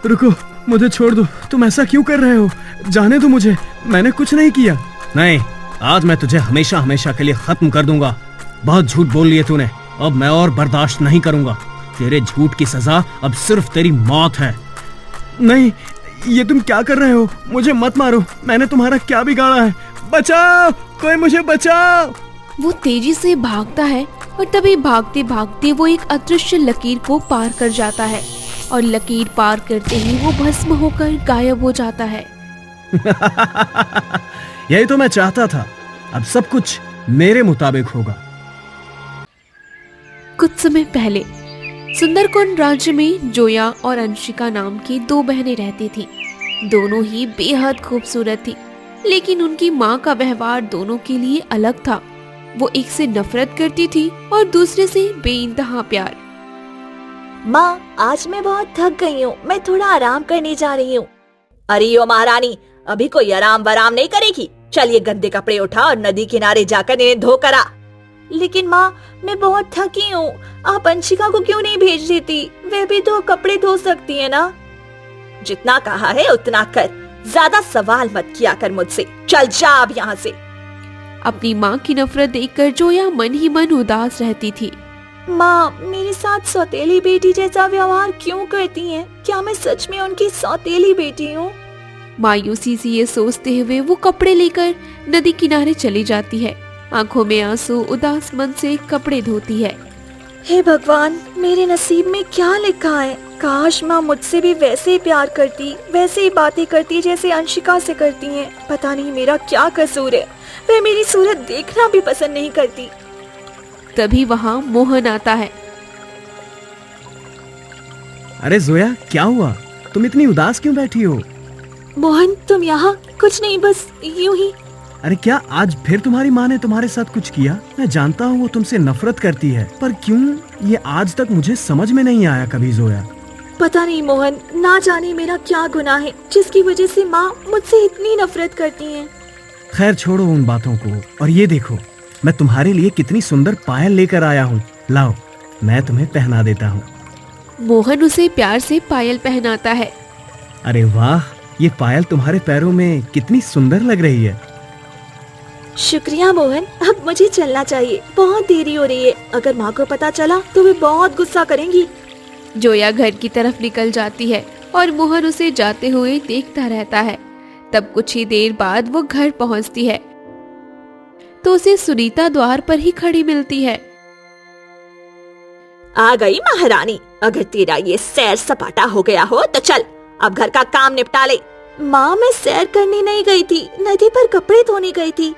रुको, मुझे छोड़ दो। तुम ऐसा क्यों कर रहे हो? जाने दो मुझे, मैंने कुछ नहीं किया। नहीं, आज मैं तुझे हमेशा हमेशा के लिए खत्म कर दूंगा। बहुत झूठ बोल लिया तूने, अब मैं और बर्दाश्त नहीं करूंगा। तेरे झूठ की सजा अब सिर्फ तेरी मौत है। नहीं, ये तुम क्या कर रहे हो? मुझे मत मारो, मैंने तुम्हारा क्या बिगाड़ा है? बचाओ, कोई मुझे बचाओ। वो तेजी से भागता है और तभी भागते भागते वो एक अदृश्य लकीर को पार कर जाता है और लकीर पार करते ही वो भस्म होकर गायब हो जाता है। यही तो मैं चाहता था। अब सब कुछ मेरे मुताबिक होगा। कुछ समय पहले सुंदरकुंड राज्य में जोया और अंशिका नाम की दो बहनें रहती थीं। दोनों ही बेहद खूबसूरत थी, लेकिन उनकी माँ का व्यवहार दोनों के लिए अलग था। वो एक से नफरत करती थी और दूसरे से बेइंतहा प्यार। माँ, आज मैं बहुत थक गई हूँ, मैं थोड़ा आराम करने जा रही हूँ। अरे यो महारानी, अभी कोई आराम वराम नहीं करेगी। चल ये गंदे कपड़े उठा और नदी किनारे जाकर इन्हें धो कर आ। लेकिन माँ, मैं बहुत थकी हूँ, आप अंशिका को क्यों नहीं भेज देती? वह भी तो कपड़े धो सकती है ना। जितना कहा है उतना कर, ज्यादा सवाल मत किया कर मुझसे। चल जा अब यहाँ से। अपनी माँ की नफरत देखकर जोया मन ही मन उदास रहती थी। माँ, मेरे साथ सौतेली बेटी जैसा व्यवहार क्यों करती हैं? क्या मैं सच में उनकी सौतेली बेटी हूँ? मायूसी से ये सोचते हुए वो कपड़े लेकर नदी किनारे चली जाती है। आंखों में आंसू, उदास मन से कपड़े धोती है। हे भगवान, मेरे नसीब में क्या लिखा है? काश माँ मुझसे भी वैसे ही प्यार करती, वैसे ही बातें करती जैसे अंशिका से करती हैं। पता नहीं मेरा क्या कसूर है, वह मेरी सूरत देखना भी पसंद नहीं करती। तभी वहाँ मोहन आता है। अरे जोया, क्या हुआ? तुम इतनी उदास क्यों बैठी हो? मोहन, तुम यहाँ? कुछ नहीं, बस यूं ही। अरे क्या आज फिर तुम्हारी माँ ने तुम्हारे साथ कुछ किया? मैं जानता हूँ वो तुमसे नफरत करती है, पर क्यों? ये आज तक मुझे समझ में नहीं आया कभी जोया। पता नहीं मोहन, ना जाने मेरा क्या गुनाह है जिसकी वजह से माँ मुझसे इतनी नफरत करती हैं। खैर छोड़ो उन बातों को, और ये देखो, मैं तुम्हारे लिए कितनी सुंदर पायल लेकर आया हूँ। लाओ, मैं तुम्हें पहना देता हूँ। मोहन उसे प्यार से पायल पहनाता है। अरे वाह, ये पायल तुम्हारे पैरों में कितनी सुंदर लग रही है। शुक्रिया मोहन, अब मुझे चलना चाहिए, बहुत देरी हो रही है। अगर माँ को पता चला तो वे बहुत गुस्सा करेंगी। जोया घर की तरफ निकल जाती है और मोहन उसे जाते हुए देखता रहता है। तब कुछ ही देर बाद वो घर पहुंचती है तो उसे सुनीता द्वार पर ही खड़ी मिलती है। आ गई महारानी, अगर तेरा ये सैर सपाटा हो गया हो तो चल अब घर का काम निपटा ले। माँ, मैं सैर करने नहीं गई थी, नदी पर कपड़े धोने गई थी।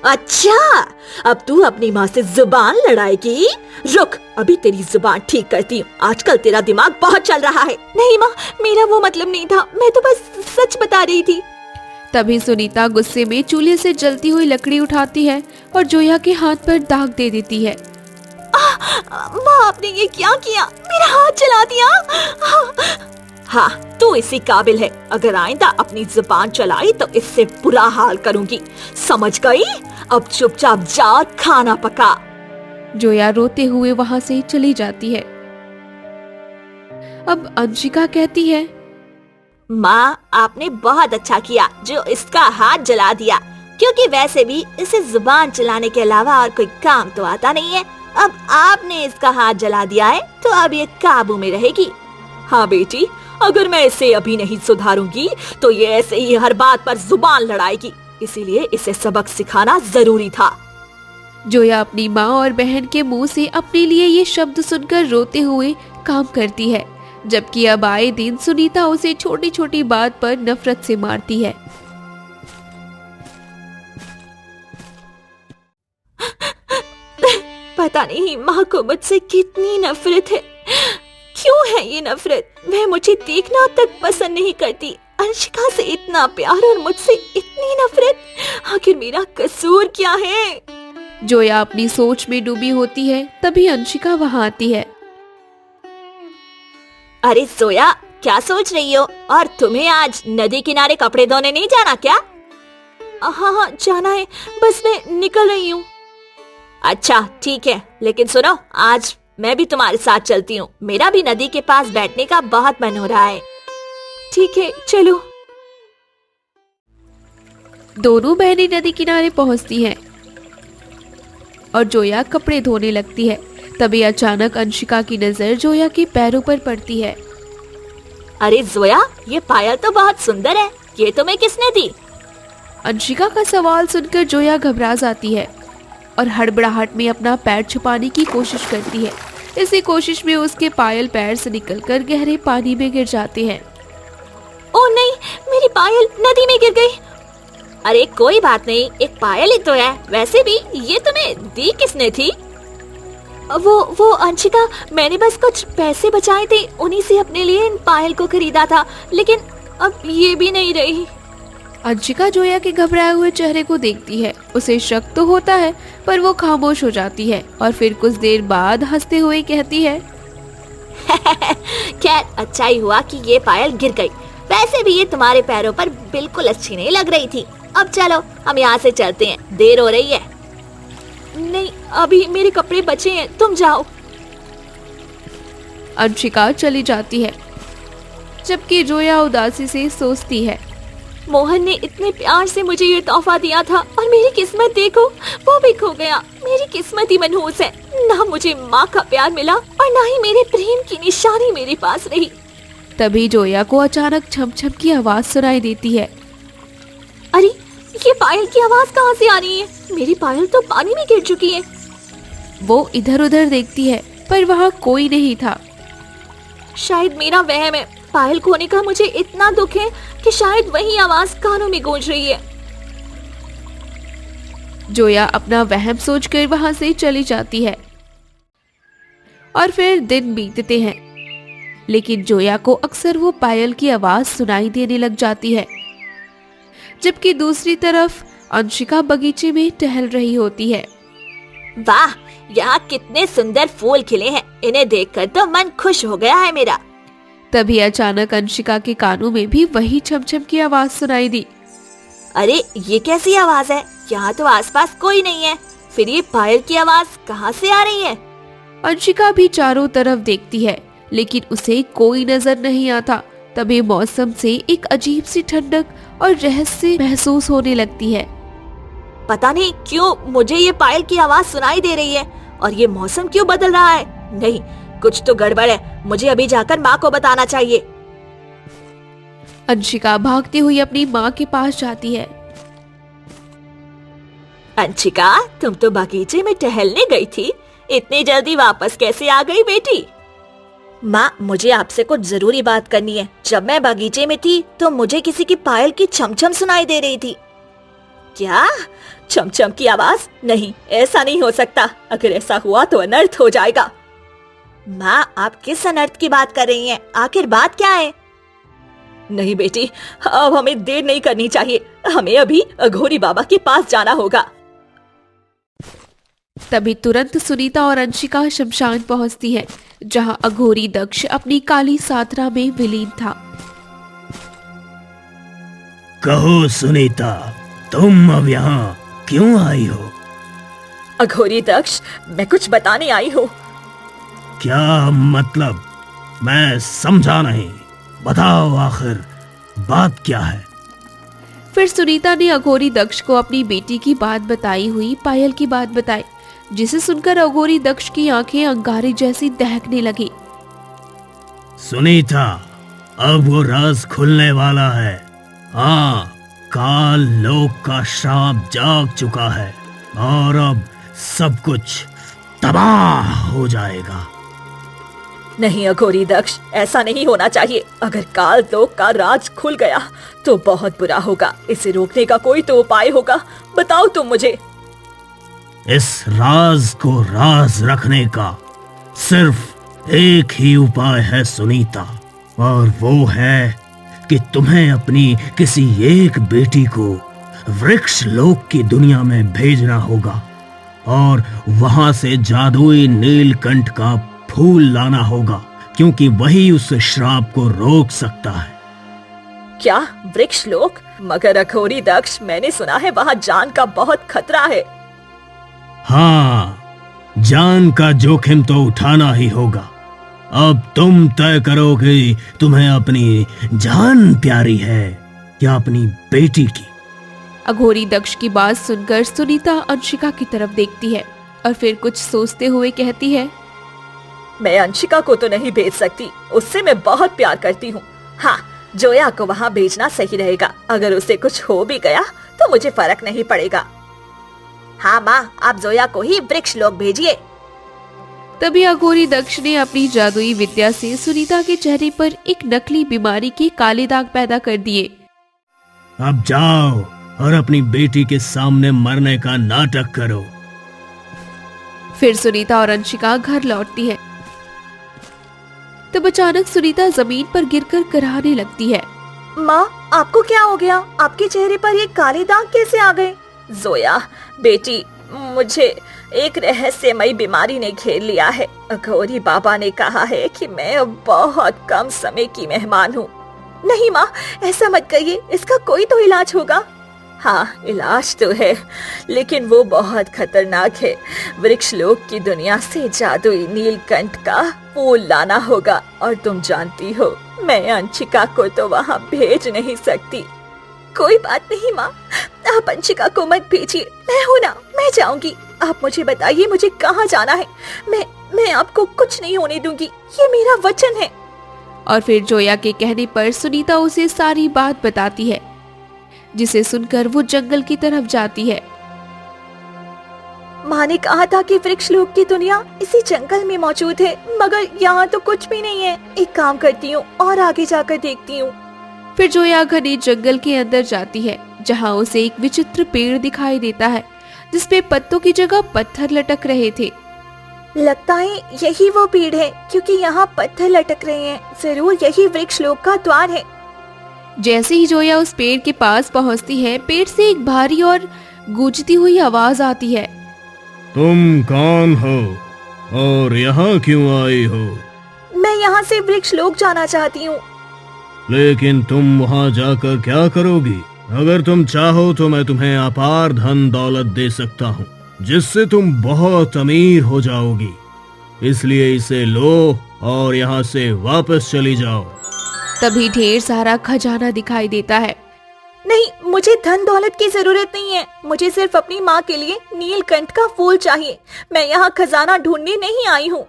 अच्छा, अब तू अपनी माँ से जुबान लड़ाएगी? रुक, अभी तेरी जुबान ठीक करती हूँ। आजकल तेरा दिमाग बहुत चल रहा है। नहीं माँ, मेरा वो मतलब नहीं था, मैं तो बस सच बता रही थी। तभी सुनीता गुस्से में चूल्हे से जलती हुई लकड़ी उठाती है और जोया के हाथ पर दाग दे देती है। माँ, आपने ये क्या किया? मेरा हाथ जला दिया। हाँ, तू इसी काबिल है। अगर आइंदा अपनी जुबान चलाई तो इससे बुरा हाल करूंगी, समझ गई? अब चुपचाप जा और खाना पका। जोया रोते हुए वहाँ से चली जाती है। अब अंशिका कहती है, माँ, आपने बहुत अच्छा किया जो इसका हाथ जला दिया, क्योंकि वैसे भी इसे जुबान चलाने के अलावा और कोई काम तो आता नहीं है। अब आपने इसका हाथ जला दिया है तो अब ये काबू में रहेगी। हाँ बेटी, अगर मैं इसे अभी नहीं सुधारूंगी तो ये ऐसे ही हर बात पर जुबान लड़ाएगी, इसीलिए इसे सबक सिखाना जरूरी था। जोया अपनी माँ और बहन के मुंह से अपने लिए ये शब्द सुनकर रोते हुए काम करती है, जबकि अब आए दिन सुनीता उसे छोटी छोटी बात पर नफरत से मारती है। पता नहीं माँ को मुझसे कितनी नफरत है। क्यों है ये नफरत? वह मुझे देखना तक पसंद नहीं करती। अंशिका से इतना प्यार और मुझसे इतनी नफरत, आखिर मेरा कसूर क्या है? जोया अपनी सोच में डूबी होती है, तभी अंशिका वहाँ आती है। अरे जोया, क्या सोच रही हो? और तुम्हें आज नदी किनारे कपड़े धोने नहीं जाना क्या? हाँ, जाना है, बस मैं निकल रही हूँ। अच्छा ठीक है, लेकिन सुनो, आज मैं भी तुम्हारे साथ चलती हूँ। मेरा भी नदी के पास बैठने का बहुत मन हो रहा है। ठीक है, चलो। दोनों बहनें नदी किनारे पहुंचती हैं और जोया कपड़े धोने लगती है। तभी अचानक अंशिका की नजर जोया के पैरों पर पड़ती है। अरे जोया, ये पायल तो बहुत सुंदर है। ये तुम्हें किसने दी? अंशिका का सवाल सुनकर जोया घबरा जाती है और हड़बड़ाहट में अपना पैर छुपाने की कोशिश करती है। इसी कोशिश में उसके पायल पैर से निकलकर गहरे पानी में गिर जाते हैं। ओ नहीं, मेरी पायल नदी में गिर गई। अरे कोई बात नहीं, एक पायल ही तो है। वैसे भी ये तुम्हें दी किसने थी? वो अंशिका, मैंने बस कुछ पैसे बचाए थे, उन्हीं से अपने लिए इन पायल को खरीदा था, लेकिन अब ये भी नहीं रही। अंशिका जोया के घबराए हुए चेहरे को देखती है। उसे शक तो होता है, पर वो खामोश हो जाती है और फिर कुछ देर बाद हंसते हुए कहती है, खैर अच्छा ही हुआ कि ये पायल गिर गई। वैसे भी ये तुम्हारे पैरों पर बिल्कुल अच्छी नहीं लग रही थी। अब चलो, हम यहाँ से चलते हैं, देर हो रही है। नहीं, अभी मेरे कपड़े बचे हैं, तुम जाओ। अंशिका चली जाती है, जबकि जोया उदासी से सोचती है, मोहन ने इतने प्यार से मुझे ये तोहफा दिया था और मेरी किस्मत देखो, वो भी खो गया। मेरी किस्मत ही मनहूस है। ना मुझे माँ का प्यार मिला और ना ही मेरे प्रेम की निशानी मेरे पास रही। तभी जोया को अचानक छम छम की आवाज सुनाई देती है। अरे ये पायल की आवाज कहाँ से आ रही है? मेरी पायल तो पानी में गिर चुकी है। वो इधर उधर देखती है, पर वहाँ कोई नहीं था। शायद मेरा वहम है। पायल खोने का मुझे इतना दुख है कि शायद वही आवाज कानों में गूंज रही है। जोया अपना वहम सोचकर वहां से चली जाती है और फिर दिन बीतते हैं, लेकिन जोया को अक्सर वो पायल की आवाज सुनाई देने लग जाती है। जबकि दूसरी तरफ अंशिका बगीचे में टहल रही होती है। वाह, यहाँ कितने सुंदर फूल खिले हैं। इन्हें देखकर तो मन खुश हो गया है मेरा। तभी अचानक अंशिका के कानों में भी वही छमछम की आवाज सुनाई दी। अरे ये कैसी आवाज है? यहाँ तो आसपास कोई नहीं है। फिर ये पायल की आवाज कहाँ से आ रही है? अंशिका भी चारों तरफ देखती है, लेकिन उसे कोई नजर नहीं आता। तभी मौसम से एक अजीब सी ठंडक और रहस्य महसूस होने लगती है। पता नहीं क्यों मुझे ये पायल की आवाज सुनाई दे रही है और ये मौसम क्यों बदल रहा है। नहीं, कुछ तो गड़बड़ है। मुझे अभी जाकर माँ को बताना चाहिए। अंशिका भागती हुई अपनी माँ के पास जाती है। अंशिका, तुम तो बगीचे में टहलने गई थी, इतनी जल्दी वापस कैसे आ गई बेटी? माँ, मुझे आपसे कुछ जरूरी बात करनी है। जब मैं बगीचे में थी तो मुझे किसी की पायल की छमछम सुनाई दे रही थी। क्या? छमछम की आवाज? नहीं, ऐसा नहीं हो सकता। अगर ऐसा हुआ तो अनर्थ हो जाएगा। माँ, आप किस अनर्थ की बात कर रही हैं? आखिर बात क्या है? नहीं बेटी, अब हमें देर नहीं करनी चाहिए। हमें अभी अघोरी बाबा के पास जाना होगा। तभी तुरंत सुनीता और अंशिका शमशान पहुंचती है, जहां अघोरी दक्ष अपनी काली साधना में विलीन था। कहो सुनीता, तुम अब यहाँ क्यों आई हो? अघोरी दक्ष, मैं कुछ बताने आई हूँ। क्या मतलब? मैं समझा नहीं। बताओ आखिर बात क्या है? फिर सुनीता ने अघोरी दक्ष को अपनी बेटी की बात बताई हुई पायल की बात बताई, जिसे सुनकर अघोरी दक्ष की आंखें अंगारे जैसी दहकने लगी। सुनीता, अब वो राज खुलने वाला है। हाँ, काल लोक का श्राप जाग चुका है और अब सब कुछ तबाह हो जाएगा। नहीं अघोरी दक्ष, ऐसा नहीं होना चाहिए। अगर काल लोक का राज खुल गया तो बहुत बुरा होगा। इसे रोकने का कोई तो उपाय होगा। बताओ तुम मुझे। इस राज को राज रखने का सिर्फ एक ही उपाय है सुनीता, और वो है कि तुम्हें अपनी किसी एक बेटी को वृक्ष लोक की दुनिया में भेजना होगा और वहां से जादुई नीलकंठ का फूल लाना होगा, क्योंकि वही उस श्राप को रोक सकता है। क्या वृक्ष लोक? मगर अघोरी दक्ष, मैंने सुना है वहाँ जान का बहुत खतरा है। हाँ, जान का जोखिम तो उठाना ही होगा। अब तुम तय करो कि तुम्हें अपनी जान प्यारी है या अपनी बेटी की। अघोरी दक्ष की बात सुनकर सुनीता अंशिका की तरफ देखती है और फिर कुछ सोचते हुए कहती है, मैं अंशिका को तो नहीं भेज सकती, उससे मैं बहुत प्यार करती हूँ। हाँ, जोया को वहाँ भेजना सही रहेगा। अगर उसे कुछ हो भी गया तो मुझे फर्क नहीं पड़ेगा। हाँ माँ, आप जोया को ही वृक्ष लोक भेजिए। तभी अघोरी दक्ष ने अपनी जादुई विद्या से सुनीता के चेहरे पर एक नकली बीमारी के काले दाग पैदा कर दिए। अब जाओ और अपनी बेटी के सामने मरने का नाटक करो। फिर सुनीता और अंशिका घर लौटती है। तब अचानक सुनीता जमीन पर गिरकर कराहने लगती है। माँ, आपको क्या हो गया? आपके चेहरे पर ये काले दाग कैसे आ गए? जोया बेटी, मुझे एक रहस्यमयी बीमारी ने घेर लिया है। अघोरी बाबा ने कहा है कि मैं अब बहुत कम समय की मेहमान हूँ। नहीं माँ, ऐसा मत कहिए, इसका कोई तो इलाज होगा। हाँ, इलाज तो है, लेकिन वो बहुत खतरनाक है। वृक्ष लोक की दुनिया से जादुई नीलकंठ का फूल लाना होगा, और तुम जानती हो मैं अंशिका को तो वहाँ भेज नहीं सकती। कोई बात नहीं माँ, आप अंशिका को मत भेजिए, मैं हूँ ना, मैं जाऊंगी। आप मुझे बताइए मुझे कहाँ जाना है। मैं आपको कुछ नहीं होने दूंगी, ये मेरा वचन है। और फिर जोया के कहने पर सुनीता उसे सारी बात बताती है, जिसे सुनकर वो जंगल की तरफ जाती है। माँ ने कहा था कि वृक्ष लोक की दुनिया इसी जंगल में मौजूद है, मगर यहाँ तो कुछ भी नहीं है। एक काम करती हूँ और आगे जाकर देखती हूँ। फिर जोया घने जंगल के अंदर जाती है, जहाँ उसे एक विचित्र पेड़ दिखाई देता है, जिसपे पत्तों की जगह पत्थर लटक रहे थे। लगता है यही वो पेड़ है, क्योंकि यहाँ पत्थर लटक रहे हैं। जरूर यही वृक्ष लोक का द्वार है। जैसे ही जोया उस पेड़ के पास पहुँचती है, पेड़ से एक भारी और गूंजती हुई आवाज आती है। तुम कौन हो और यहाँ क्यों आई हो? मैं यहाँ से वृक्ष लोक जाना चाहती हूँ। लेकिन तुम वहाँ जाकर क्या करोगी? अगर तुम चाहो तो मैं तुम्हें अपार धन दौलत दे सकता हूँ, जिससे तुम बहुत अमीर हो जाओगी। इसलिए इसे लो और यहाँ से वापस चली जाओ। तभी ढेर सारा खजाना दिखाई देता है। नहीं, मुझे धन दौलत की जरूरत नहीं है। मुझे सिर्फ अपनी माँ के लिए नीलकंठ का फूल चाहिए। मैं यहाँ खजाना ढूंढने नहीं आई हूँ।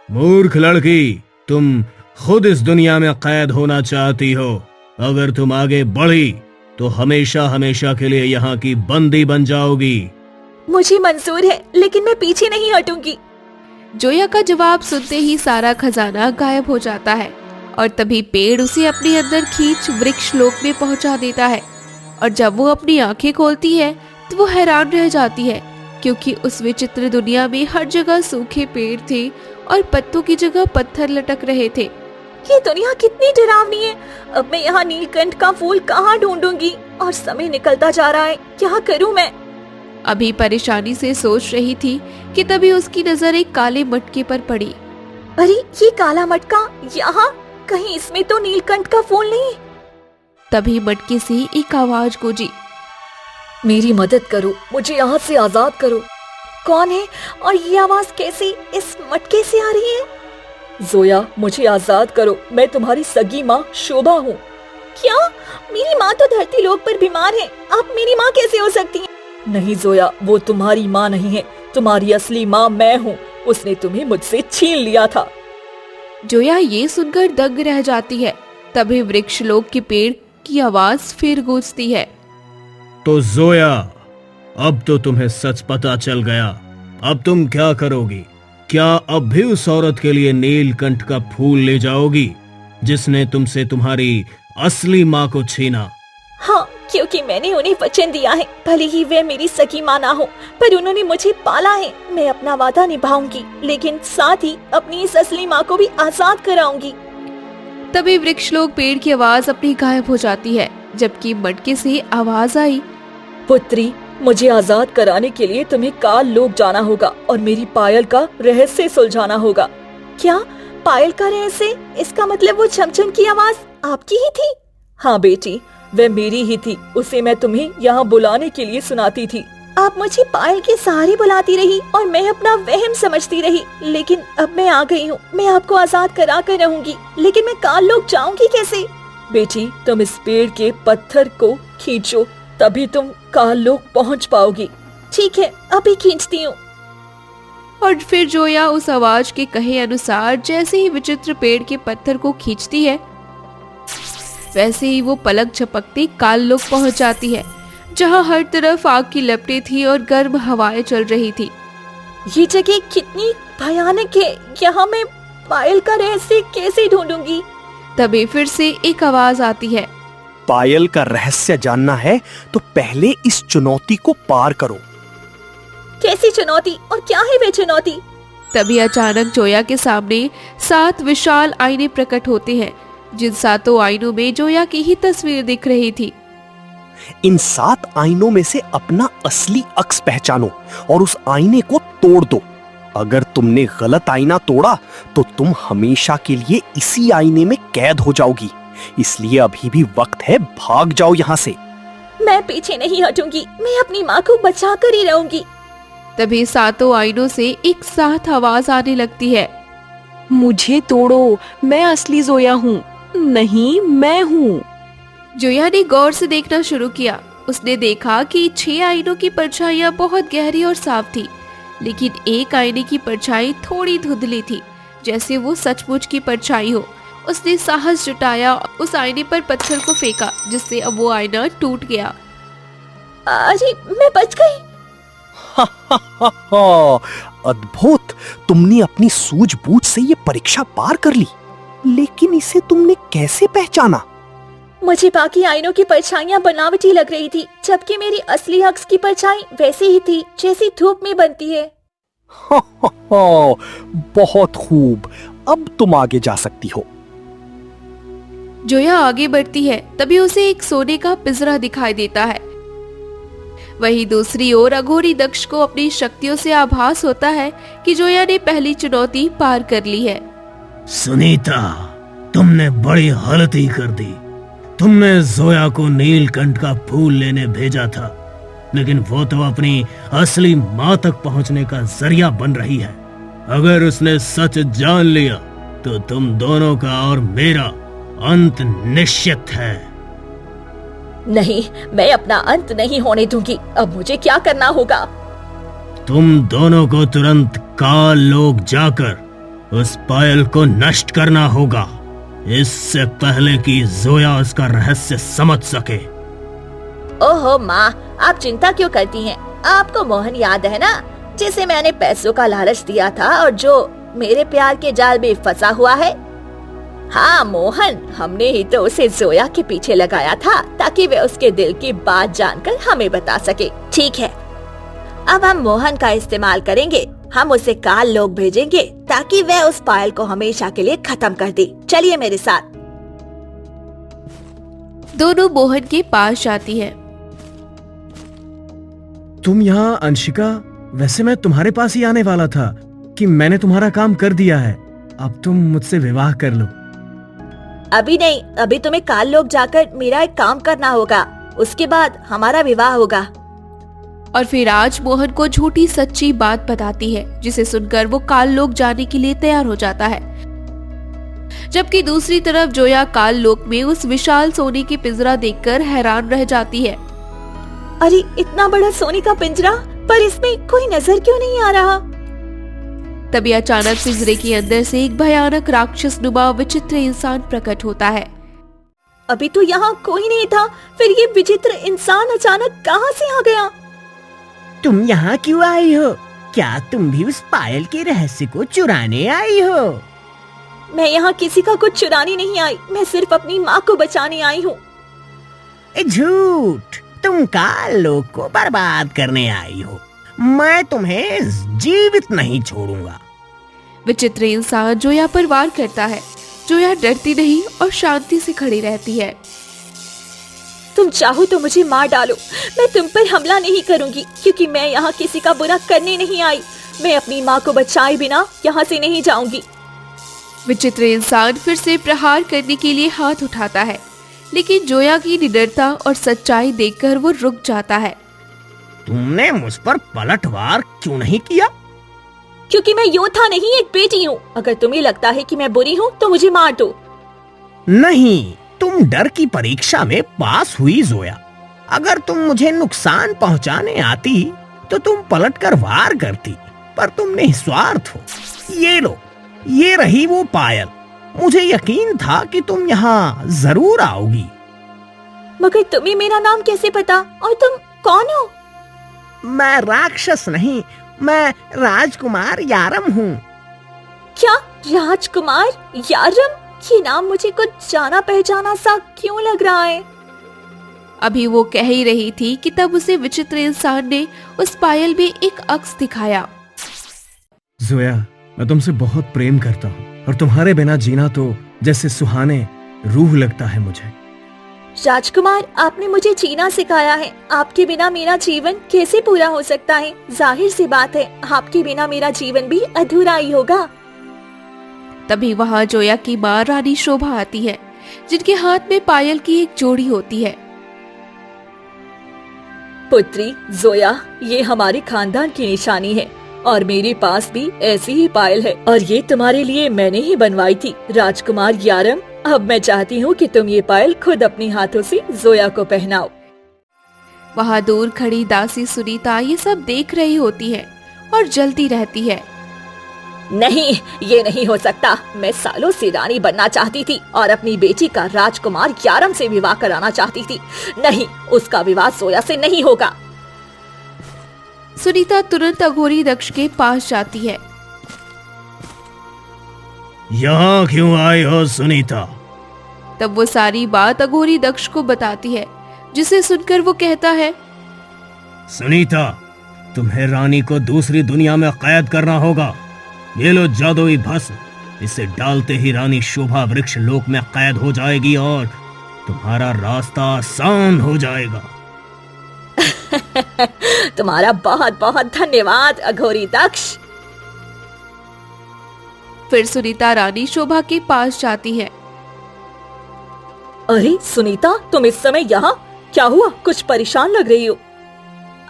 मूर्ख लड़की, तुम खुद इस दुनिया में कैद होना चाहती हो। अगर तुम आगे बढ़ी तो हमेशा हमेशा के लिए यहाँ की बंदी बन जाओगी। मुझे मंजूर है, लेकिन मैं पीछे नहीं हटूंगी। जोया का जवाब सुनते ही सारा खजाना गायब हो जाता है, और तभी पेड़ उसे अपने अंदर खींच वृक्ष लोक में पहुंचा देता है। और जब वो अपनी आंखें खोलती है तो वो हैरान रह जाती है, क्योंकि उस विचित्र दुनिया में हर जगह सूखे पेड़ थे और पत्तों की जगह पत्थर लटक रहे थे। ये दुनिया कितनी डरावनी है। अब मैं यहाँ नीलकंठ का फूल कहाँ ढूंढूंगी? और समय निकलता जा रहा है, क्या करूँ मैं? अभी परेशानी से सोच रही थी कि तभी उसकी नजर एक काले मटके पर पड़ी। अरे, ये काला मटका यहाँ, कहीं इसमें तो नीलकंठ का फूल नहीं? तभी मटके से एक आवाज गूंजी। मेरी मदद करो, मुझे यहाँ से आजाद करो। कौन है और ये आवाज कैसे इस मटके से आ रही है? जोया, मुझे आजाद करो, मैं तुम्हारी सगी माँ शोभा हूँ। क्या? मेरी माँ तो धरती लोक पर बीमार है, आप मेरी माँ कैसे हो सकती हैं? नहीं जोया, वो तुम्हारी माँ नहीं है, तुम्हारी असली माँ मैं हूँ। उसने तुम्हें मुझसे छीन लिया था। जोया ये सुनकर दंग रह जाती है। तभी वृक्ष लोक के पेड़ की आवाज फिर गूंजती है। तो जोया, अब तो तुम्हें सच पता चल गया। अब तुम क्या करोगी? क्या अब भी उस औरत के लिए नीलकंठ का फूल ले जाओगी, जिसने तुमसे तुम्हारी असली माँ को छीना? हाँ, क्योंकि मैंने उन्हें वचन दिया है, भले ही वे मेरी सगी माँ ना हो, पर उन्होंने मुझे पाला है। मैं अपना वादा निभाऊंगी, लेकिन साथ ही अपनी इस असली माँ को भी आजाद कराऊंगी। तभी वृक्षलोक पेड़ की आवाज अपनी गायब हो जाती है, जबकि मटके से आवाज आई। पुत्री, मुझे आजाद कराने के लिए तुम्हें काल लोक जाना होगा और मेरी पायल का रहस्य सुलझाना होगा। क्या? पायल का रहस्य? इसका मतलब वो छमछम की आवाज आपकी ही थी? हाँ बेटी, वह मेरी ही थी। उसे मैं तुम्हें यहाँ बुलाने के लिए सुनाती थी। आप मुझे पायल के सहारे बुलाती रही और मैं अपना वहम समझती रही, लेकिन अब मैं आ गई हूँ। मैं आपको आजाद करा कर रहूंगी, लेकिन मैं काल लोक जाऊंगी कैसे? बेटी, तुम इस पेड़ के पत्थर को खींचो, तभी तुम काल लोक पहुँच पाओगी। ठीक है, अभी खींचती हूँ। और फिर जोया उस आवाज के कहे अनुसार जैसे ही विचित्र पेड़ के पत्थर को खींचती है, वैसे ही वो पलक झपकते काल लोक पहुंच जाती है, जहां हर तरफ आग की लपटें थी और गर्म हवाएं चल रही थी। ये जगह कितनी भयानक है, यहाँ मैं पायल का रहस्य कैसे ढूंढूंगी? तभी फिर से एक आवाज आती है। पायल का रहस्य जानना है तो पहले इस चुनौती को पार करो। कैसी चुनौती और क्या है वे चुनौती? तभी अचानक जोया के सामने 7 विशाल आईने प्रकट होते हैं, जिन 7 आईनों में जोया की ही तस्वीर दिख रही थी। इन 7 आईनों में से अपना असली अक्स पहचानो और उस आईने को तोड़ दो। अगर तुमने गलत आईना तोड़ा तो तुम हमेशा के लिए इसी आईने में कैद हो जाओगी। इसलिए अभी भी वक्त है, भाग जाओ यहाँ से। मैं पीछे नहीं हटूंगी, मैं अपनी माँ को बचा कर ही रहूंगी। तभी 7 आईनों से एक साथ आवाज आने लगती है। मुझे तोड़ो, मैं असली जोया हूँ। नहीं, मैं हूँ। जोया ने गौर से देखना शुरू किया। उसने देखा कि 6 आईनों की परछाइयां बहुत गहरी और साफ थी, लेकिन एक आईने की परछाई थोड़ी धुंधली थी, जैसे वो सचमुच की परछाई हो। उसने साहस जुटाया, उस आईने पर पत्थर को फेंका, जिससे अब वो आईना टूट गया। अरे, मैं बच गई। अद्भुत, तुमने अपनी सूझबूझ से ये परीक्षा पार कर ली। लेकिन इसे तुमने कैसे पहचाना? मुझे बाकी आईनों की परछाइयां बनावटी लग रही थी, जबकि मेरी असली अक्स की परछाई वैसी ही थी जैसी धूप में बनती है। बहुत खूब, अब तुम आगे जा सकती हो। जोया आगे बढ़ती है, तभी उसे एक सोने का पिंजरा दिखाई देता है। वहीं दूसरी ओर अघोरी दक्ष को अपनी शक्तियों से आभास होता है कि जोया ने पहली चुनौती पार कर ली है। सुनीता, तुमने बड़ी गलती कर दी। तुमने जोया को नीलकंठ का फूल लेने भेजा था, लेकिन वो तो अपनी असली माँ तक पहुँचने का जरिया बन रही है। अगर उसने सच जान लिया तो तुम दोनों का और मेरा अंत निश्चित है। नहीं, मैं अपना अंत नहीं होने दूंगी। अब मुझे क्या करना होगा? तुम दोनों को तुरंत काल लोक जाकर उस पायल को नष्ट करना होगा, इससे पहले कि जोया उसका रहस्य समझ सके। ओहो माँ, आप चिंता क्यों करती हैं? आपको मोहन याद है ना, जिसे मैंने पैसों का लालच दिया था और जो मेरे प्यार के जाल में फंसा हुआ है? हाँ मोहन, हमने ही तो उसे जोया के पीछे लगाया था ताकि वह उसके दिल की बात जानकर हमें बता सके। ठीक है, अब हम मोहन का इस्तेमाल करेंगे। हम उसे काल लोक भेजेंगे ताकि वह उस पायल को हमेशा के लिए खत्म कर दे। चलिए मेरे साथ। दोनों मोहन के पास जाती है। तुम यहाँ अंशिका, वैसे मैं तुम्हारे पास ही आने वाला था कि मैंने तुम्हारा काम कर दिया है। अब तुम मुझसे विवाह कर लो। अभी नहीं, अभी तुम्हें काल लोक जाकर मेरा एक काम करना होगा, उसके बाद हमारा विवाह होगा। और फिर आज मोहन को झूठी सच्ची बात बताती है, जिसे सुनकर वो काल लोक जाने के लिए तैयार हो जाता है। जबकि दूसरी तरफ जोया काल लोक में उस विशाल सोने की पिंजरा देखकर हैरान रह जाती है। अरे, इतना बड़ा सोने का पिंजरा, पर इसमें कोई नजर क्यों नहीं आ रहा? तभी अचानक पिंजरे के अंदर से एक भयानक राक्षस नुमा विचित्र इंसान प्रकट होता है। अभी तो यहाँ कोई नहीं था, फिर ये विचित्र इंसान अचानक कहाँ से आ गया? तुम यहाँ क्यों आई हो? क्या तुम भी उस पायल के रहस्य को चुराने आई हो? मैं यहाँ किसी का कुछ चुराने नहीं आई, मैं सिर्फ अपनी माँ को बचाने आई हूँ। झूठ, तुम काल लोक को बर्बाद करने आई हो। मैं तुम्हें जीवित नहीं छोड़ूंगा। विचित्र इंसान जोया पर वार करता है। जोया डरती नहीं और शांति से खड़ी रहती है। तुम चाहो तो मुझे मार डालो, मैं तुम पर हमला नहीं करूंगी, क्योंकि मैं यहाँ किसी का बुरा करने नहीं आई। मैं अपनी माँ को बचाए बिना यहाँ से नहीं जाऊंगी। विचित्र इंसान फिर से प्रहार करने के लिए हाथ उठाता है, लेकिन जोया की निडरता और सच्चाई देखकर वो रुक जाता है। तुमने मुझ पर पलटवार क्यों नहीं किया? क्योंकि मैं योद्धा नहीं, एक बेटी हूँ। अगर तुम्हें लगता है कि मैं बुरी हूँ तो मुझे मार दो। नहीं, तुम डर की परीक्षा में पास हुई जोया। अगर तुम मुझे नुकसान पहुंचाने आती तो तुम पलटकर वार करती, पर तुम निस्वार्थ हो। ये लो, ये रही वो पायल। मुझे यकीन था कि तुम यहाँ जरूर आओगी। मगर तुम्हें मेरा नाम कैसे पता, और तुम कौन हो? मैं राक्षस नहीं, मैं राजकुमार यारम हूँ। क्या राजकुमार यारम? ये नाम मुझे कुछ जाना पहचाना सा क्यों लग रहा है? अभी वो कह ही रही थी कि तब उसे विचित्र इंसान ने उस पायल में एक अक्स दिखाया। जोया, मैं तुमसे बहुत प्रेम करता हूँ और तुम्हारे बिना जीना तो जैसे सुहाने रूह लगता है मुझे। राजकुमार, आपने मुझे जीना सिखाया है। आपके बिना मेरा जीवन कैसे पूरा हो सकता है? जाहिर सी बात है, आपके बिना मेरा जीवन भी अधूरा ही होगा। तभी वहाँ जोया की माँ रानी शोभा आती है, जिनके हाथ में पायल की एक जोड़ी होती है। पुत्री जोया, ये हमारे खानदान की निशानी है और मेरे पास भी ऐसी ही पायल है, और ये तुम्हारे लिए मैंने ही बनवाई थी। राजकुमार यारम, अब मैं चाहती हूँ कि तुम ये पायल खुद अपने हाथों से जोया को पहनाओ। वहाँ दूर खड़ी दासी सुनीता ये सब देख रही होती है और जलती रहती है। नहीं, ये नहीं हो सकता। मैं सालों से रानी बनना चाहती थी और अपनी बेटी का राजकुमार यारम से विवाह कराना चाहती थी। नहीं, उसका विवाह जोया से नहीं होगा। सुनीता तुरंत अघोरी दक्ष के पास जाती है। यहाँ क्यों आई हो सुनीता? तब वो सारी बात अघोरी दक्ष को बताती है, जिसे सुनकर वो कहता है, सुनीता, तुम्हें रानी को दूसरी दुनिया में कैद करना होगा। ये लो जादुई भस्म, इसे डालते ही रानी शोभा वृक्ष लोक में कैद हो जाएगी और तुम्हारा रास्ता आसान हो जाएगा। तुम्हारा बहुत बहुत धन्यवाद अघोरी दक्ष। फिर सुनीता रानी शोभा के पास जाती है। अरे सुनीता, तुम इस समय यहाँ? क्या हुआ? कुछ परेशान लग रही हो।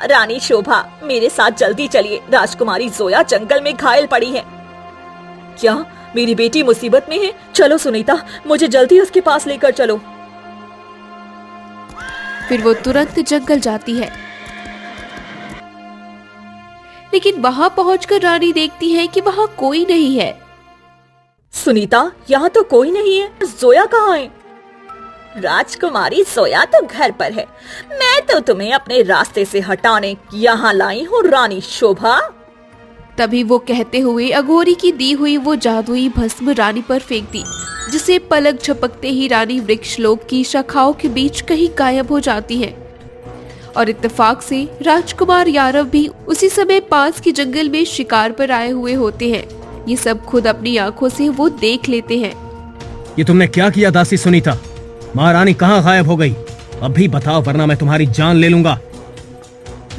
रानी शोभा, मेरे साथ जल्दी चलिए। राजकुमारी जोया जंगल में घायल पड़ी है। क्या मेरी बेटी मुसीबत में है? चलो सुनीता, मुझे जल्दी उसके पास लेकर चलो। फिर वो तुरंत जंगल जाती है, लेकिन वहां पहुंचकर रानी देखती है कि वहां कोई नहीं है। सुनीता, यहाँ तो कोई नहीं है। जोया कहाँ है? राजकुमारी जोया तो घर पर है। मैं तो तुम्हें अपने रास्ते से हटाने यहाँ लाई हूँ रानी शोभा। तभी वो कहते हुए अघोरी की दी हुई वो जादुई भस्म रानी पर फेंक दी, जिसे पलक झपकते ही रानी वृक्षलोक की शाखाओं के बीच कहीं गायब हो जाती है। और इत्तेफाक से राजकुमार यारव भी उसी समय पास के जंगल में शिकार पर आए हुए होते हैं। ये सब खुद अपनी आंखों से वो देख लेते हैं। ये तुमने क्या किया दासी सुनीता? महारानी कहाँ गायब हो गई? अभी बताओ, वरना मैं तुम्हारी जान ले लूंगा।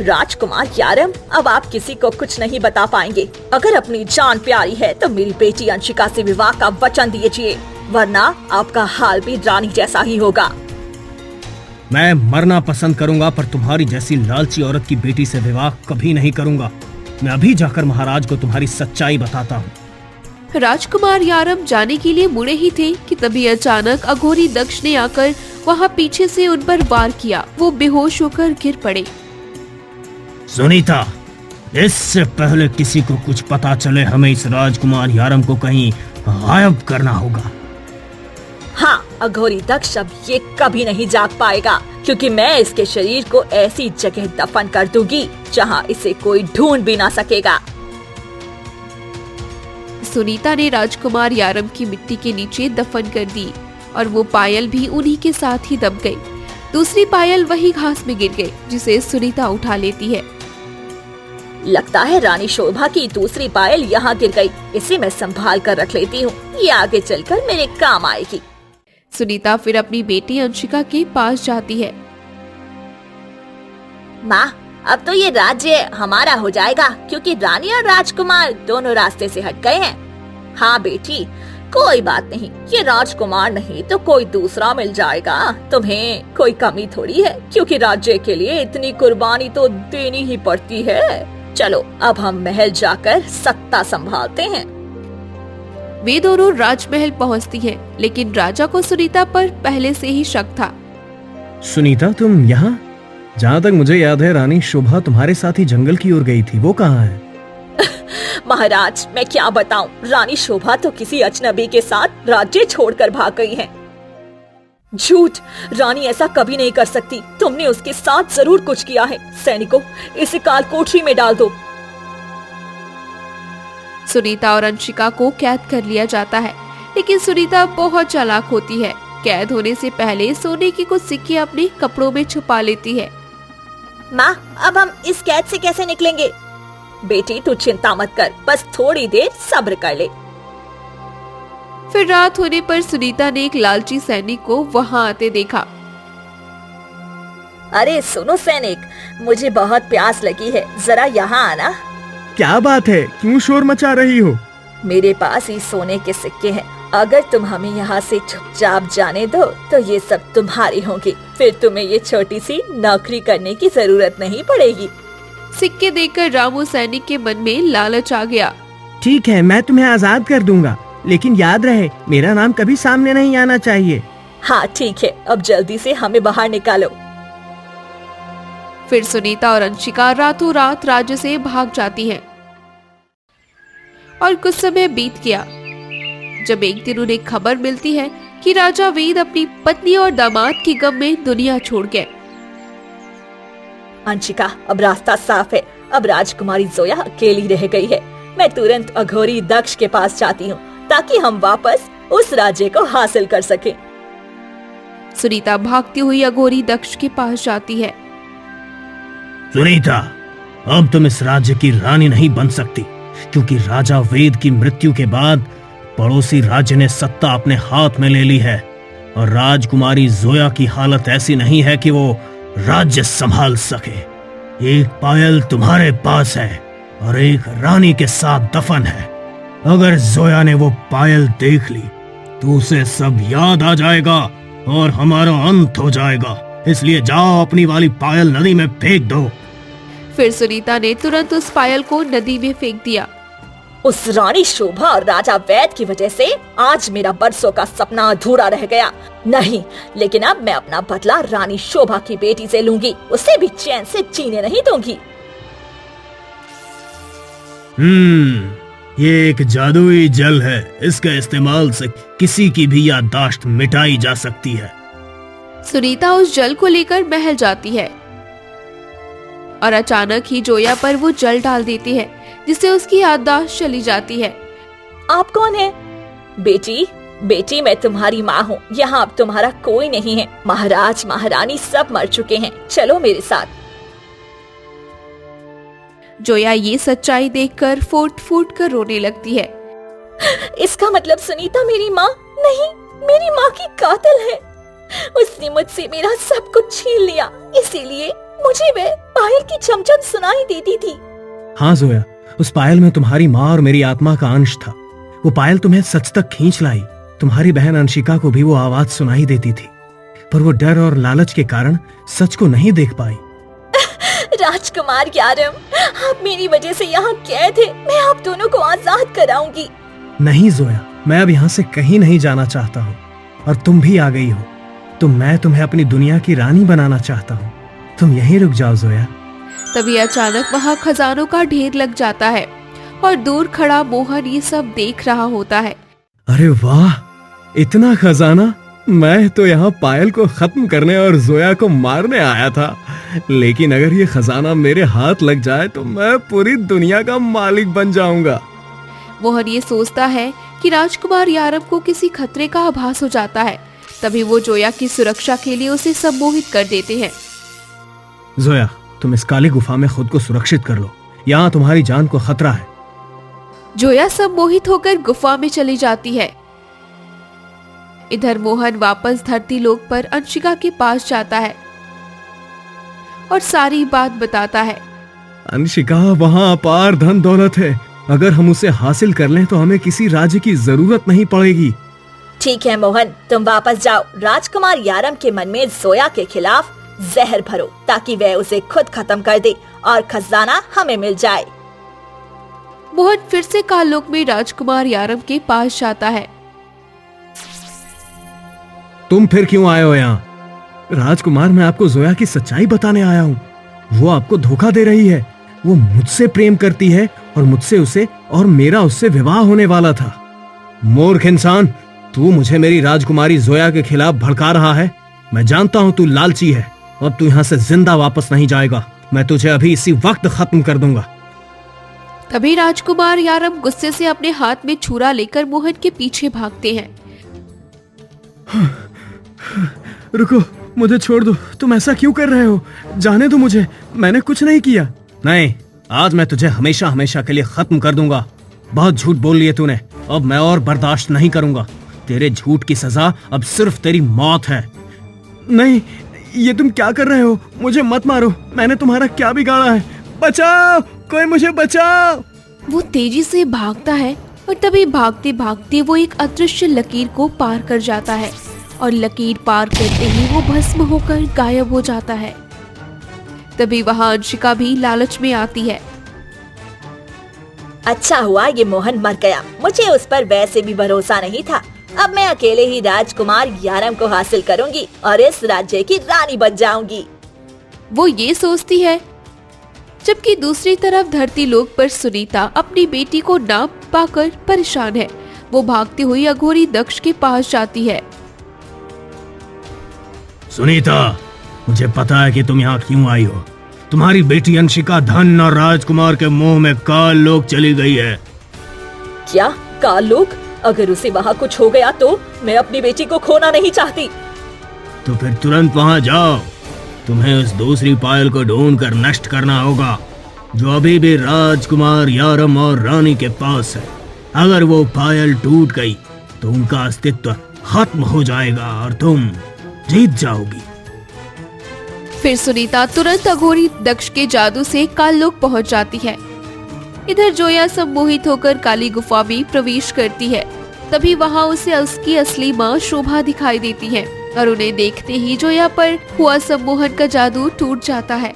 राजकुमार यारम, अब आप किसी को कुछ नहीं बता पाएंगे। अगर अपनी जान प्यारी है तो मेरी बेटी अंशिका से विवाह का वचन दीजिए, वरना आपका हाल भी रानी जैसा ही होगा। मैं मरना पसंद करूंगा, पर तुम्हारी जैसी लालची औरत की बेटी से विवाह कभी नहीं करूंगा। मैं अभी जाकर महाराज को तुम्हारी सच्चाई बताता हूँ। राजकुमार यारम जाने के लिए मुड़े ही थे कि तभी अचानक अघोरी दक्ष ने आकर वहां पीछे से उन पर वार किया। वो बेहोश होकर गिर पड़े। सुनीता, इससे पहले किसी को कुछ पता चले, हमें इस राजकुमार यारम को कहीं गायब करना होगा। हाँ, अघोरी दक्ष अब ये कभी नहीं जाग पाएगा, क्योंकि मैं इसके शरीर को ऐसी जगह दफन कर दूंगी जहाँ इसे कोई ढूंढ भी ना सकेगा। सुनीता ने राजकुमार यारम की मिट्टी के नीचे दफन कर दी और वो पायल भी उन्हीं के साथ ही दब गई। दूसरी पायल वही घास में गिर गई, जिसे सुनीता उठा लेती है। लगता है रानी शोभा की दूसरी पायल यहाँ गिर गई। इसे मैं संभाल कर रख लेती हूँ, ये आगे चलकर मेरे काम आएगी। सुनीता फिर अपनी बेटी अंशिका के पास जाती है। माँ, अब तो ये राज्य हमारा हो जाएगा, क्योंकि रानी और राजकुमार दोनों रास्ते से हट गए हैं। हाँ बेटी, कोई बात नहीं, ये राजकुमार नहीं तो कोई दूसरा मिल जाएगा। तुम्हें कोई कमी थोड़ी है, क्योंकि राज्य के लिए इतनी कुर्बानी तो देनी ही पड़ती है। चलो अब हम महल जाकर सत्ता संभालते हैं। वे दोनों राजमहल पहुंचती हैं, लेकिन राजा को सुनीता पर पहले से ही शक था। सुनीता, तुम यहाँ? जहाँ तक मुझे याद है रानी शोभा तुम्हारे साथ ही जंगल की ओर गई थी, वो कहाँ है? महाराज, मैं क्या बताऊं, रानी शोभा तो किसी अजनबी के साथ राज्य छोड़कर भाग गई है। झूठ, रानी ऐसा कभी नहीं कर सकती। तुमने उसके साथ जरूर कुछ किया है। सैनिकों, इसे काल कोठरी में डाल दो। सुनीता और अंशिका को कैद कर लिया जाता है, लेकिन सुनीता बहुत चालाक होती है। कैद होने से पहले सोने की कुछ सिक्के अपने कपड़ों में छुपा लेती है। माँ, अब हम इस कैद से कैसे निकलेंगे? बेटी तू चिंता मत कर, बस थोड़ी देर सब्र कर ले। फिर रात होने पर सुनीता ने एक लालची सैनिक को वहां आते देखा। अरे सुनो सैनिक, मुझे बहुत प्यास लगी है, जरा यहाँ आना। क्या बात है, क्यों शोर मचा रही हो? मेरे पास ही सोने के सिक्के हैं। अगर तुम हमें यहाँ से चुपचाप जाने दो तो ये सब तुम्हारी होंगी। फिर तुम्हें ये छोटी सी नौकरी करने की जरूरत नहीं पड़ेगी। सिक्के देखकर रामू सैनिक के मन में लालच आ गया। ठीक है, मैं तुम्हें आजाद कर दूंगा, लेकिन याद रहे मेरा नाम कभी सामने नहीं आना चाहिए। हाँ ठीक है, अब जल्दी से हमें बाहर निकालो। फिर सुनीता और अंशिका रातों रात राज्य से भाग जाती हैं। और कुछ समय बीत गया, जब एक दिन उन्हें खबर मिलती है कि राजा वेद अपनी पत्नी और दामाद की गम में दुनिया छोड़ गए। अंशिका, अब रास्ता साफ है। अब राजकुमारी जोया अकेली रह गई है। मैं तुरंत अघोरी दक्ष के पास जाती हूँ, ताकि हम वापस उस राज्य को हासिल कर सकें। सुनीता भागती हुई अघोरी दक्ष के पास जाती है। सुनीता, अब तुम इस राज्य की रानी नहीं बन सकती, क्योंकि राजा वेद की मृत्यु के बाद पड़ोसी राज्य ने सत्ता अपने हाथ में ले ली है और राजकुमारी जोया की हालत ऐसी नहीं है कि वो राज्य संभाल सके। एक पायल तुम्हारे पास है और एक रानी के साथ दफन है। अगर जोया ने वो पायल देख ली तो उसे सब याद आ जाएगा और हमारा अंत हो जाएगा। इसलिए जाओ, अपनी वाली पायल नदी में फेंक दो। फिर सुनीता ने तुरंत उस पायल को नदी में फेंक दिया। उस रानी शोभा और राजा वैद की वजह से आज मेरा बरसों का सपना अधूरा रह गया। नहीं, लेकिन अब मैं अपना बदला रानी शोभा की बेटी से लूंगी। उसे भी चैन से जीने नहीं दूंगी। ये एक जादुई जल है। इसके इस्तेमाल से किसी की भी याददाश्त मिटाई जा सकती है। सुनीता उस जल को लेकर महल जाती है और अचानक ही जोया पर वो जल डाल देती है, जिससे उसकी याददाश्त चली जाती है। आप कौन है? बेटी, बेटी मैं तुम्हारी माँ हूँ। यहाँ अब तुम्हारा कोई नहीं है। महाराज महारानी सब मर चुके हैं। चलो मेरे साथ। जोया ये सच्चाई देखकर फूट फूट कर रोने लगती है। इसका मतलब सुनीता मेरी माँ नहीं, मेरी माँ की कातिल है। उसने मुझसे मेरा सब कुछ छीन लिया, इसीलिए मुझे वह पायल की चमचम सुनाई देती थी। हाँ जोया, उस पायल में तुम्हारी माँ और मेरी आत्मा का अंश था। वो पायल तुम्हें सच तक खींच लाई। तुम्हारी बहन अंशिका को भी वो आवाज सुनाई देती थी, पर वो डर और लालच के कारण सच को नहीं देख पाई। राजकुमार यारम, आप मेरी वजह से यहाँ कैद थे। मैं आप दोनों को आजाद कराऊंगी। नहीं जोया, मैं अब यहाँ से कहीं नहीं जाना चाहता हूँ और तुम भी आ गई हो, तो मैं तुम्हें अपनी दुनिया की रानी बनाना चाहता हूँ। तुम यहीं रुक जाओ जोया। तभी अचानक वहाँ खजानों का ढेर लग जाता है और दूर खड़ा मोहन ये सब देख रहा होता है। अरे वाह, इतना खजाना! मैं तो यहाँ पायल को खत्म करने और जोया को मारने आया था, लेकिन अगर ये खजाना मेरे हाथ लग जाए तो मैं पूरी दुनिया का मालिक बन जाऊंगा। मोहन ये सोचता है कि राजकुमार यारम को किसी खतरे का आभास हो जाता है। तभी वो जोया की सुरक्षा के लिए उसे सम्मोहित कर देते हैं। जोया, तुम इस काली गुफा में खुद को सुरक्षित कर लो, यहाँ तुम्हारी जान को खतरा है। जोया सम्मोहित होकर गुफा में चली जाती है। इधर मोहन वापस धरती लोक पर अंशिका के पास जाता है और सारी बात बताता है। अंशिका, वहाँ अपार धन दौलत है, अगर हम उसे हासिल कर लें तो हमें किसी राज्य की जरूरत नहीं पड़ेगी। ठीक है मोहन, तुम वापस जाओ। राजकुमार यारम के मन में जोया के खिलाफ जहर भरो ताकि वह उसे खुद खत्म कर दे और खजाना हमें मिल जाए। मोहन फिर से काललोक में राजकुमार यारम के पास जाता है। तुम फिर क्यों आए हो यहाँ? राजकुमार, मैं आपको जोया की सच्चाई बताने आया हूँ। वो आपको धोखा दे रही है। वो मुझसे प्रेम करती है और मुझसे उसे और मेरा उससे विवाह होने वाला था। मूर्ख इंसान, तू मुझे मेरी राजकुमारी जोया के खिलाफ भड़का रहा है। मैं जानता हूँ तू लालची है। अब तू यहाँ से जिंदा वापस नहीं जाएगा। मैं तुझे अभी इसी वक्त खत्म कर दूंगा। तभी राजकुमार यारम गुस्से से अपने हाथ में छुरा लेकर मोहन के पीछे भागते हैं। रुको, मुझे छोड़ दो। तुम ऐसा क्यों कर रहे हो? जाने दो मुझे, मैंने कुछ नहीं किया। नहीं, आज मैं तुझे हमेशा हमेशा के लिए खत्म कर दूंगा। बहुत झूठ बोल लिए तूने। अब मैं और बर्दाश्त नहीं करूंगा। तेरे झूठ की सजा अब सिर्फ तेरी मौत है। नहीं, ये तुम क्या कर रहे हो? मुझे मत मारो। मैंने तुम्हारा क्या बिगाड़ा है? बचाओ, कोई मुझे बचाओ। वो तेजी से भागता है और तभी भागते भागते वो एक अदृश्य लकीर को पार कर जाता है और लकीर पार करते ही वो भस्म होकर गायब हो जाता है। तभी वहां अंशिका भी लालच में आती है। अच्छा हुआ ये मोहन मर गया। मुझे उस पर वैसे भी भरोसा नहीं था। अब मैं अकेले ही राजकुमार यारम को हासिल करूंगी और इस राज्य की रानी बन जाऊंगी। वो ये सोचती है, जबकि दूसरी तरफ धरती लोक पर सुनीता अपनी बेटी को ना पाकर परेशान है। वो भागती हुई अघोरी दक्ष के पास जाती है। सुनीता, मुझे पता है कि तुम यहाँ क्यों आई हो। तुम्हारी बेटी अंशिका धन और राजकुमार के मोह में काल लोक चली गई है। क्या काल लोक? अगर उसे वहाँ कुछ हो गया तो मैं अपनी बेटी को खोना नहीं चाहती। तो फिर तुरंत वहाँ जाओ। तुम्हें उस दूसरी पायल को ढूंढ कर नष्ट करना होगा जो अभी भी राजकुमार यारम और रानी के पास है। अगर वो पायल टूट गई तो उनका अस्तित्व खत्म हो जाएगा और तुम जीत जाओगी। फिर सुनीता तुरंत अघोरी दक्ष के जादू से काललोक पहुंच जाती है। इधर जोया सम्मोहित होकर काली गुफा में प्रवेश करती है। तभी वहां उसे उसकी असली माँ शोभा दिखाई देती है और उन्हें देखते ही जोया पर हुआ सम्मोहन का जादू टूट जाता है।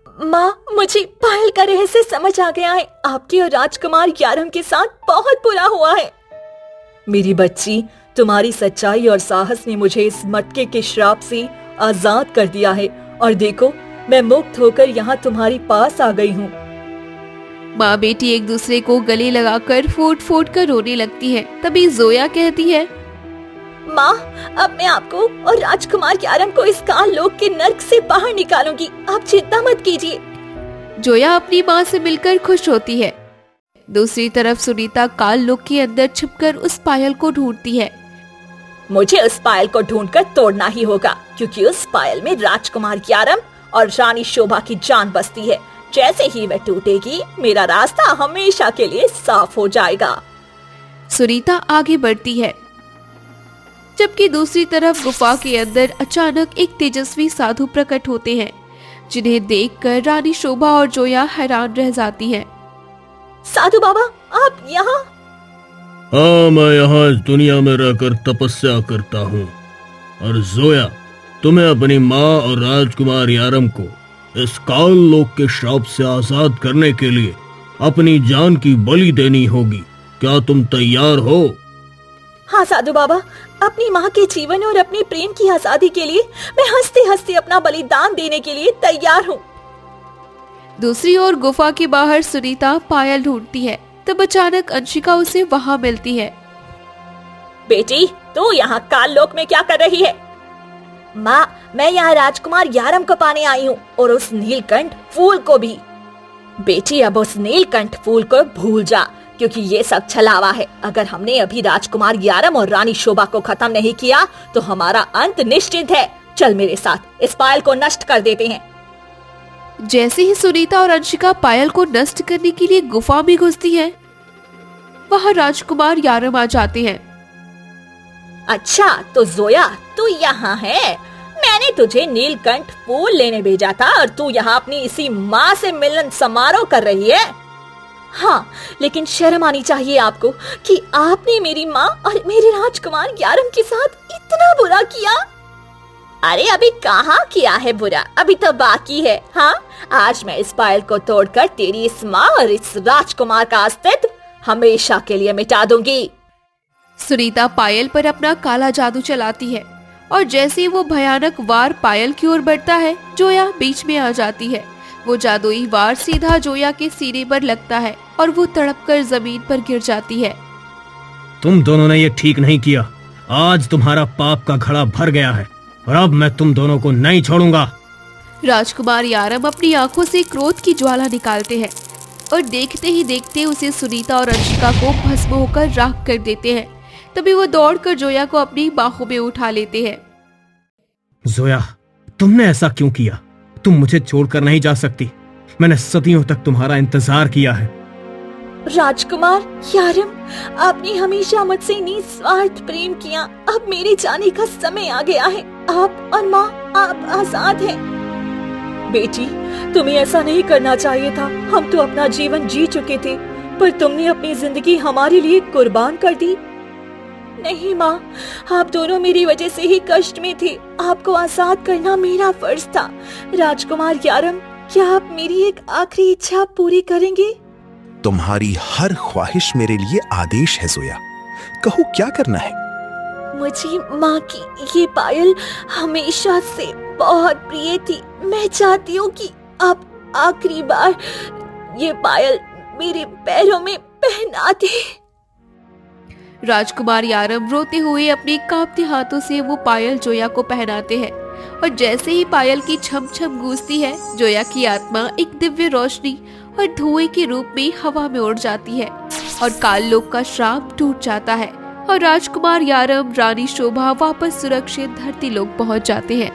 माँ, मुझे पायल का रहस्य समझ आ गया है। आपके और राजकुमार यारम के साथ बहुत बुरा हुआ है। मेरी बच्ची, तुम्हारी सच्चाई और साहस ने मुझे इस मटके के श्राप से आजाद कर दिया है और देखो, मैं मुक्त होकर यहाँ तुम्हारे पास आ गई हूँ। माँ बेटी एक दूसरे को गले लगाकर फूट फूट कर रोने लगती है। तभी जोया कहती है, माँ, अब मैं आपको और राजकुमार यारम को इस काल लोक के नर्क से बाहर निकालूंगी। आप चिंता मत कीजिए। जोया अपनी माँ से मिलकर खुश होती है। दूसरी तरफ सुनीता काल लोक के अंदर छिपकर उस पायल को ढूंढती है। मुझे उस पायल को ढूंढकर तोड़ना ही होगा, क्योंकि उस पायल में राजकुमार यारम और रानी शोभा की जान बसती है। जैसे ही वह टूटेगी, मेरा रास्ता हमेशा के लिए साफ हो जाएगा। सुनीता आगे बढ़ती है, जबकि दूसरी तरफ गुफा के अंदर अचानक एक तेजस्वी साधु प्रकट होते हैं, जिन्हें देखकर रानी शोभा और जोया हैरान रह जाती हैं। साधु बाबा, आप यहाँ? हाँ, मैं यहाँ इस दुनिया में रहकर तपस्या करता हूँ और जोया, तुम्हें अपनी माँ और राजकुमार यारम को इस काल लोक के श्राप से आजाद करने के लिए अपनी जान की बलि देनी होगी। क्या तुम तैयार हो? हाँ साधु बाबा, अपनी माँ के जीवन और अपने प्रेम की आजादी के लिए मैं हंसते हंसते अपना बलिदान देने के लिए तैयार हूँ। दूसरी ओर गुफा के बाहर सुनीता पायल ढूंढती है। तब अचानक अंशिका उसे वहाँ मिलती है। बेटी, तू यहाँ काल लोक में क्या कर रही है? माँ, मैं यहाँ राजकुमार यारम को पाने आई हूँ और उस नीलकंठ फूल को भी। बेटी, अब उस नीलकंठ फूल को भूल जा, क्योंकि ये सब छलावा है। अगर हमने अभी राजकुमार यारम और रानी शोभा को खत्म नहीं किया तो हमारा अंत निश्चित है। चल मेरे साथ, इस पायल को नष्ट कर देते हैं। जैसे ही सुनीता और अंशिका पायल को नष्ट करने के लिए गुफा में घुसती हैं, वहाँ राजकुमार यारम आ जाते हैं। अच्छा, तो जोया, तू यहाँ है? मैंने तुझे नीलकंठ फूल लेने भेजा था और तू यहाँ अपनी इसी माँ से मिलन समारोह कर रही है। हाँ, लेकिन शर्म आनी चाहिए आपको कि आपने मेरी माँ और मेरे राजकुमार यारम के साथ इतना बुरा किया। अरे अभी कहाँ किया है बुरा, अभी तो बाकी है। हाँ, आज मैं इस पायल को तोड़कर तेरी इस माँ और इस राजकुमार का अस्तित्व हमेशा के लिए मिटा दूंगी। सुनीता पायल पर अपना काला जादू चलाती है और जैसे ही वो भयानक वार पायल की ओर बढ़ता है, जोया बीच में आ जाती है। वो जादुई वार सीधा जोया के सीने पर लगता है और वो तड़पकर जमीन पर गिर जाती है। तुम दोनों ने ये ठीक नहीं किया। आज तुम्हारा पाप का घड़ा भर गया है और अब मैं तुम दोनों को नहीं छोड़ूंगा। राजकुमार यारम अपनी आंखों से क्रोध की ज्वाला निकालते हैं और देखते ही देखते उसे सुनीता और अंशिका को भस्म होकर राख कर देते हैं। तभी वो दौड़कर जोया को अपनी बाहों में उठा लेते हैं। जोया, तुमने ऐसा क्यों किया? तुम मुझे छोड़कर नहीं जा सकती। मैंने सदियों तक तुम्हारा इंतजार किया है। राजकुमार यारम, आपने हमेशा मुझसे निस्वार्थ प्रेम किया। अब मेरे जाने का समय आ गया है। आप और माँ, आप आजाद हैं। बेटी, तुम्हें ऐसा नहीं करना चाहिए था। हम तो अपना जीवन जी चुके थे, पर तुमने अपनी जिंदगी हमारे लिए कुर्बान कर दी। नहीं माँ, आप दोनों मेरी वजह से ही कष्ट में थे। आपको आजाद करना मेरा फर्ज था। राजकुमार यारम, क्या आप मेरी एक आखिरी इच्छा पूरी करेंगे? तुम्हारी हर ख्वाहिश मेरे लिए आदेश है जोया। कहो क्या करना है? मुझे माँ की ये पायल हमेशा से बहुत प्रिय थी। मैं चाहती हूँ कि आप आखिरी बार ये पायल मेरे पैरों में पहना दे। राजकुमार यारम रोते हुए अपने कांपते हाथों से वो पायल जोया को पहनाते हैं और जैसे ही पायल की छम छम गूंजती है, जोया की आत्मा एक दिव्य रोशनी और धुएं के रूप में हवा में उड़ जाती है और काल लोक का श्राप टूट जाता है और राजकुमार यारम, रानी शोभा वापस सुरक्षित धरती लोक पहुंच जाते हैं।